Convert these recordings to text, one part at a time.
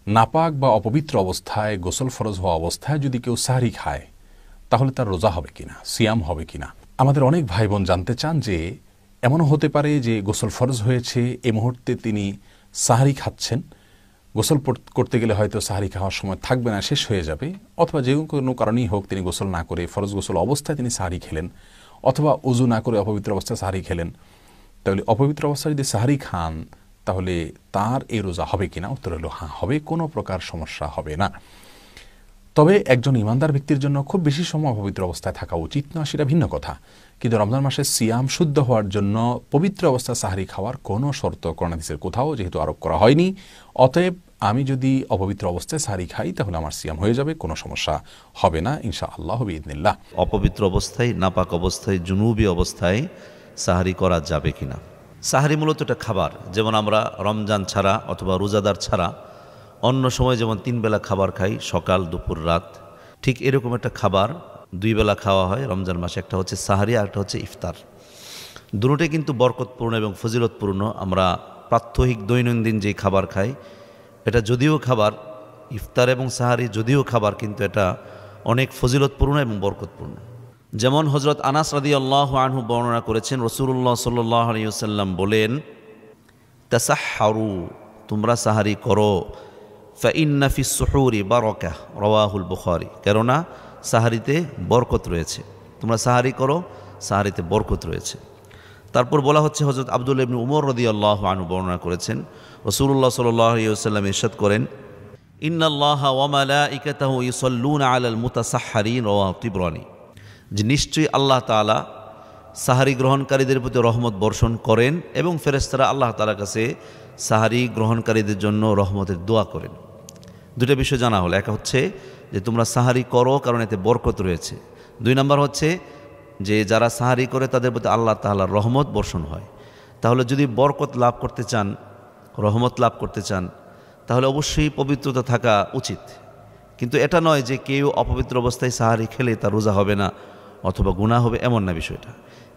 নাপাক বা অপবিত্র অবস্থায় গোসল ফরজ হওয়া অবস্থায় যদি কেউ সাহরি খায় তাহলে তার রোজা হবে কিনা, সিয়াম হবে কিনা। আমাদের অনেক ভাই বোন জানতে চান যে এমনও হতে পারে যে গোসল ফরজ হয়েছে, এই মুহূর্তে তিনি সাহরি খাচ্ছেন, গোসল করতে গেলে হয়তো সাহরি খাওয়ার সময় থাকবে না, শেষ হয়ে যাবে, অথবা যে কোনো কারণেই হোক তিনি গোসল না করে ফরজ গোসল অবস্থায় তিনি সাহরি খেলেন, অথবা উজু না করে অপবিত্র অবস্থায় সাহরি খেলেন। তাহলে অপবিত্র অবস্থায় যদি সাহরি খান তাহলে তার এই রোজা হবে কিনা? উত্তর হলো হ্যাঁ হবে, কোনো প্রকার সমস্যা হবে না। তবে একজন ইমানদার ব্যক্তির জন্য খুব বেশি সময় অপবিত্র অবস্থায় থাকা উচিত না, সেটা ভিন্ন কথা। কিন্তু রমজান মাসে সিয়াম শুদ্ধ হওয়ার জন্য পবিত্র অবস্থায় সাহরি খাওয়ার কোনো শর্ত কোরআন হাদিসের কোথাও যেহেতু আরোপ করা হয়নি, অতএব আমি যদি অপবিত্র অবস্থায় সাহরি খাই তাহলে আমার সিয়াম হয়ে যাবে, কোনো সমস্যা হবে না ইনশাআল্লাহ বিইذনিল্লাহ। অপবিত্র অবস্থায়, নাপাক অবস্থায়, জুনুবি অবস্থায় সাহারি করা যাবে কিনা? সাহারি মূলত একটা খাবার, যেমন আমরা রমজান ছাড়া অথবা রোজাদার ছাড়া অন্য সময় যেমন 3 বেলা খাবার খাই, সকাল দুপুর রাত, ঠিক এরকম একটা খাবার 2 বেলা খাওয়া হয় রমজান মাসে। একটা হচ্ছে সাহারি আর একটা হচ্ছে ইফতার। দুটোটাই কিন্তু বরকতপূর্ণ এবং ফজিলতপূর্ণ। আমরা প্রাত্যহিক দৈনন্দিন যে খাবার খাই এটা যদিও খাবার, ইফতার এবং সাহারি যদিও খাবার, কিন্তু এটা অনেক ফজিলতপূর্ণ এবং বরকতপূর্ণ। যেমন হজরত আনাস রাদিয়াল্লাহু আনহু বর্ণনা করেছেন, রাসূলুল্লাহ সাল্লাল্লাহু আলাইহি ওয়াসাল্লাম বলেন, তাসাহহারু, তোমরা সাহারি করো, ফাইন্না ফিস সুহুরি বারাকাহ, রাওয়াহুল বুখারী, কেননা সাহারিতে বরকত রয়েছে। তোমরা সাহারি করো, সাহারিতে বরকত রয়েছে। তারপর বলা হচ্ছে হযরত আব্দুল্লাহ ইবনে উমর রাদিয়াল্লাহু আনহু বর্ণনা করেছেন, রাসূলুল্লাহ সাল্লাল্লাহু আলাইহি ওয়াসাল্লাম ইরশাদ করেন, ইন্নাল্লাহা ওয়া মালাইকাতাহু ইউসাল্লুনা আলাল মুতাসাহহারিন, রাওয়াহু তিবরানী, যে নিশ্চয়ই আল্লাহ তাআলা সাহারি গ্রহণকারীদের প্রতি রহমত বর্ষণ করেন এবং ফেরেশতারা আল্লাহ তাআলার কাছে সাহারি গ্রহণকারীদের জন্য রহমতের দোয়া করেন। দুটো বিষয় জানা হলো, এক হচ্ছে যে তোমরা সাহারি করো কারণ এতে বরকত রয়েছে। 2 নম্বর হচ্ছে যে যারা সাহারি করে তাদের প্রতি আল্লাহ তাআলার রহমত বর্ষণ হয়। তাহলে যদি বরকত লাভ করতে চান, রহমত লাভ করতে চান, তাহলে অবশ্যই পবিত্রতা থাকা উচিত। কিন্তু এটা নয় যে কেউ অপবিত্র অবস্থায় সাহারি খেলে তার রোজা হবে না অথবা গুনাহ হবে, এমন না বিষয়টা।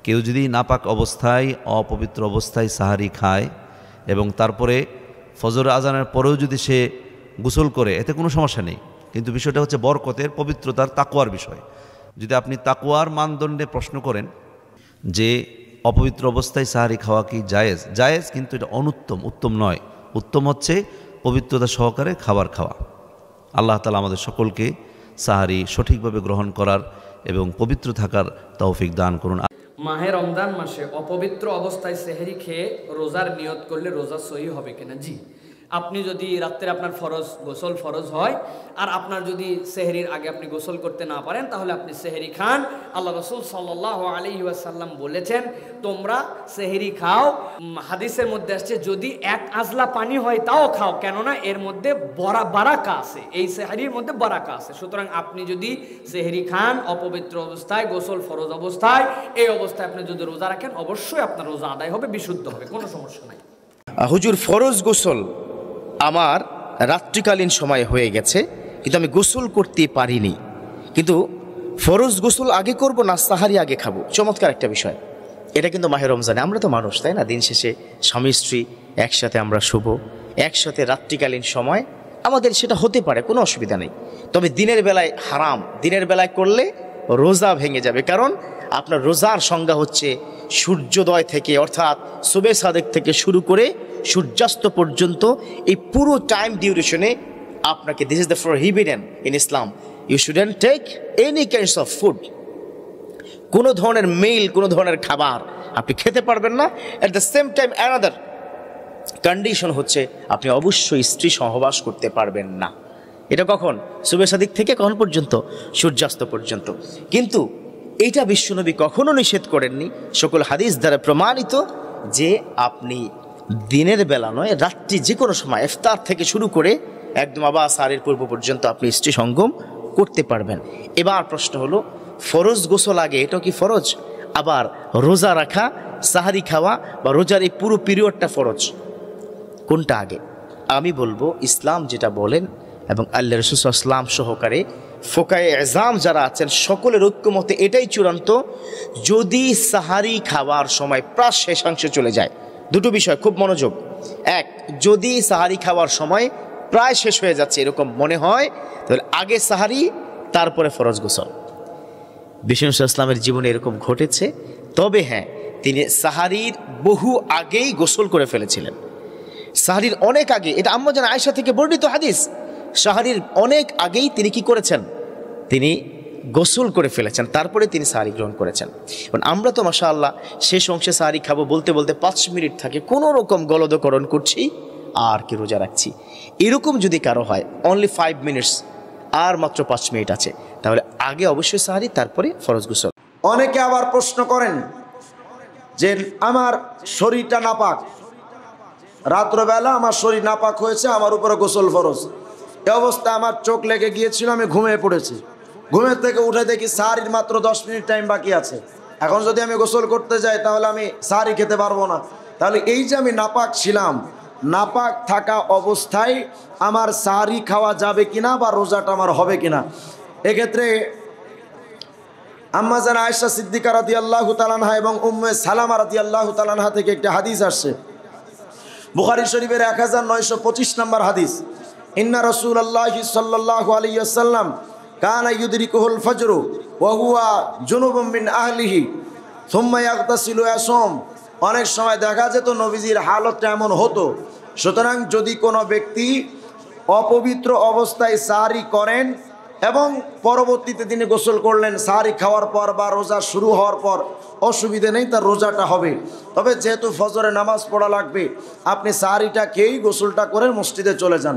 কেউ যদি নাপাক অবস্থায়, অপবিত্র অবস্থায় সাহারি খায় এবং তারপরে ফজর আজানের পরেও যদি সে গোসল করে, এতে কোনো সমস্যা নেই। কিন্তু বিষয়টা হচ্ছে বরকতের, পবিত্রতার, তাকওয়ার বিষয়। যদি আপনি তাকওয়ার মানদণ্ডে প্রশ্ন করেন যে অপবিত্র অবস্থায় সাহারি খাওয়া কি জায়েজ, জায়েজ, কিন্তু এটা অনুত্তম, উত্তম নয়। উত্তম হচ্ছে পবিত্রতা সহকারে খাবার খাওয়া। আল্লাহ তাআলা আমাদের সকলকে সাহারি সঠিকভাবে গ্রহণ করার এবং পবিত্র থাকার তৌফিক দান করুন। মাহে রমজান মাসে অপবিত্র অবস্থায় সেহরি খেয়ে রোজার নিয়ত করলে রোজা সহি হবে কিনা? জি, আপনি যদি রাত্রে আপনার গোসল ফরজ হয় আর আপনার যদি সেহরির আগে আপনি গোসল করতে না পারেন তাহলে আপনি সেহরি খান। আল্লাহ রাসূল সাল্লাল্লাহু আলাইহি ওয়াসাল্লাম বলেছেন তোমরা সেহরি খাও। হাদিসের মধ্যে আসছে যদি 1 আজলা পানি হয় তাও খাও, কেননা এর মধ্যে বারাকা আছে, এই সেহরির মধ্যে বারাকা আছে। সুতরাং আপনি যদি সেহরি খান অপবিত্র অবস্থায়, গোসল ফরজ অবস্থায়, এই অবস্থায় আপনি যদি রোজা রাখেন অবশ্যই আপনার রোজা আদায় হবে, বিশুদ্ধ হবে, কোনো সমস্যা নাই। হুজুর, ফরজ গোসল আমার রাত্রিকালীন সময় হয়ে গেছে কিন্তু আমি গোসল করতে পারিনি, কিন্তু ফরজ গোসল আগে করব না সাহারি আগে খাবো? চমৎকার একটা বিষয়। এটা কিন্তু মাহে রমজানে, আমরা তো মানুষ, তাই না? দিন শেষে স্বামী স্ত্রী একসাথে আমরা শুভ, একসাথে রাত্রিকালীন সময় আমাদের সেটা হতে পারে, কোনো অসুবিধা নেই। তবে দিনের বেলায় হারাম, দিনের বেলায় করলে রোজা ভেঙে যাবে। কারণ আপনার রোজার সংজ্ঞা হচ্ছে সূর্যোদয় থেকে, অর্থাৎ সুবে সাদেক থেকে শুরু করে সূর্যাস্ত পর্যন্ত, এই পুরো টাইম ডিউরেশনে আপনাকে, this is the prohibited in Islam, you shouldn't take any kinds of food, কোনো ধরনের মিল, কোনো ধরনের খাবার আপনি খেতে পারবেন না। At the same time another condition হচ্ছে আপনি অবশ্যই স্ত্রী সহবাস করতে পারবেন না। এটা কখন? সুবে সাদিক থেকে কখন পর্যন্ত? সূর্যাস্ত পর্যন্ত। কিন্তু এইটা বিশ্বনবী কখনো নিষেধ করেননি, সকল হাদিস দ্বারা প্রমাণিত যে আপনি দিনের বেলা নয়, রাত্রি যে কোনো সময় ইফতার থেকে শুরু করে একদম আবার সাহারির পূর্ব পর্যন্ত আপনি স্ত্রী সঙ্গম করতে পারবেন। এবার প্রশ্ন হলো, ফরজ গোসল আগে, এটাও কি ফরজ? আবার রোজা রাখা, সাহারি খাওয়া বা রোজার এই পুরো পিরিয়ডটা ফরজ, কোনটা আগে? আমি বলবো ইসলাম যেটা বলেন এবং আল্লাহ রাসূল সাল্লাল্লাহু আলাইহি ওয়াসাল্লাম সহকারে ফোকায়ে এজাম যারা আছেন সকলের ঐক্যমতে এটাই চূড়ান্ত, যদি সাহারি খাওয়ার সময় প্রায় শেষাংশে চলে যায়, দুটো বিষয় খুব মনোযোগ। এক, যদি সাহারি খাওয়ার সময় প্রায় শেষ হয়ে যাচ্ছে এরকম মনে হয়, তাহলে আগে সাহারি তারপরে ফরজ গোসল। বিষ্ণু ইসলামের জীবনে এরকম ঘটেছে। তবে হ্যাঁ, তিনি সাহারির বহু আগেই গোসল করে ফেলেছিলেন, সাহারির অনেক আগে। এটা আম্মা জান আয়েশা থেকে বর্ণিত হাদিস। সাহারির অনেক আগেই তিনি কি করেছেন? তিনি গোসল করে ফেলেছেন, তারপরে তিনি সাহারি গ্রহণ করেছেন। কারণ আমরা তো মাশাআল্লাহ শেষ অংশে সাহারি খাবো বলতে বলতে 5 মিনিট থাকে কোনো রকম গলদকরণ করছি আর কি রোজা রাখছি। এরকম যদি কারো হয়, অনলি 5 মিনিটস, আর মাত্র 5 মিনিট আছে, তাহলে আগে অবশ্যই সাহারি তারপরে ফরজ গোসল। অনেকে আবার প্রশ্ন করেন যে আমার শরীরটা নাপাক, রাত্রবেলা আমার শরীর নাপাক হয়েছে, আমার উপরে গোসল ফরজ। এ অবস্থায় আমার চোখ লেগে গিয়েছিল, আমি ঘুমিয়ে পড়েছি। ঘুমের থেকে উঠে দেখি সাহারির মাত্র 10 মিনিট টাইম বাকি আছে। এখন যদি আমি গোসল করতে যাই তাহলে আমি সাহারি খেতে পারবো না। তাহলে এই যে আমি নাপাক ছিলাম, নাপাক থাকা অবস্থায় আমার সাহারি খাওয়া যাবে কিনা বা রোজাটা আমার হবে কিনা, এক্ষেত্রে আম্মা জান আয়েশা সিদ্দিকা রাদিয়াল্লাহু তাআলা আনহা এবং উম্মে সালামা রাদিয়াল্লাহু তাআলা আনহা থেকে একটা হাদিস আসছে, বুখারী শরীফের 1925 নম্বর হাদিস। ইন্না রাসূলুল্লাহি সাল্লাল্লাহু আলাইহি ওয়াসাল্লাম কানা ইউদরিকুহুল ফজর ওয়া হুয়া জুনুবুম মিন আহলিহি সুম্মা ইয়াগতাসিলু ইয়াসুম। অনেক সময় দেখা যেত নবীজির হালতটা এমন হতো। সুতরাং যদি কোনো ব্যক্তি অপবিত্র অবস্থায় সাহারি করেন এবং পরবর্তীতে তিনি গোসল করলেন সাহারি খাওয়ার পর বা রোজা শুরু হওয়ার পর, অসুবিধে নেই, তার রোজাটা হবে। তবে যেহেতু ফজরে নামাজ পড়া লাগবে, আপনি সাহারিটা খেয়েই গোসলটা করে মসজিদে চলে যান।